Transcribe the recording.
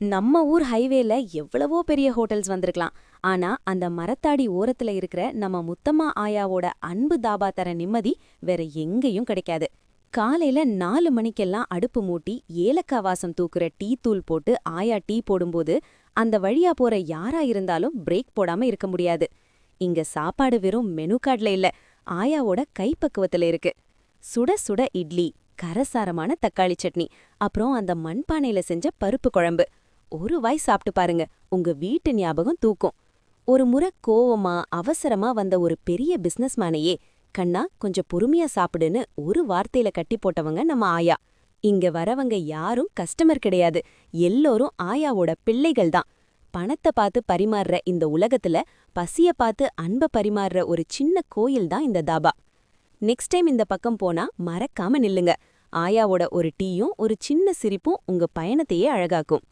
நம்ம ஊர் ஹைவேல எவ்வளவோ பெரிய ஹோட்டல்ஸ் வந்திருக்கலாம். ஆனா அந்த மரத்தாடி ஓரத்துல இருக்கிற நம்ம முத்தம்மா ஆயாவோட அன்பு தாபா தர நிம்மதி வேற எங்கேயும் கிடைக்காது. காலையில 4 மணிக்கெல்லாம் அடுப்பு மூட்டி ஏலக்காய் வாசம் தூக்குற டீ தூள் போட்டு ஆயா டீ போடும்போது அந்த வழியா போற யாரா இருந்தாலும் பிரேக் போடாம இருக்க முடியாது. இங்க சாப்பாடு வெறும் மெனு கார்டுல இல்ல, ஆயாவோட கைப்பக்குவத்துல இருக்கு. சுட சுட இட்லி, கரசாரமான தக்காளி சட்னி, அப்புறம் அந்த மண்பானையில செஞ்ச பருப்பு குழம்பு. ஒரு வாய் சாப்பிட்டு பாருங்க, உங்க வீட்டு ஞாபகம் தூக்கும். ஒரு முறை கோவமா அவசரமா வந்த ஒரு பெரிய பிசினஸ்மேனையே, கண்ணா கொஞ்சம் பொறுமையா சாப்பிடுன்னு ஒரு வார்த்தையில கட்டி போட்டவங்க நம்ம ஆயா. இங்க வரவங்க யாரும் கஸ்டமர் கிடையாது, எல்லோரும் ஆயாவோட பிள்ளைகள் தான். பணத்தை பார்த்து பரிமாறுற இந்த உலகத்துல பசிய பார்த்து அன்ப பரிமாறுற ஒரு சின்ன கோயில் தான் இந்த தாபா. நெக்ஸ்ட் டைம் இந்த பக்கம் போனா மறக்காம நில்லுங்க. ஆயாவோட ஒரு டீயும் ஒரு சின்ன சிரிப்பும் உங்க பயணத்தையே அழகாக்கும்.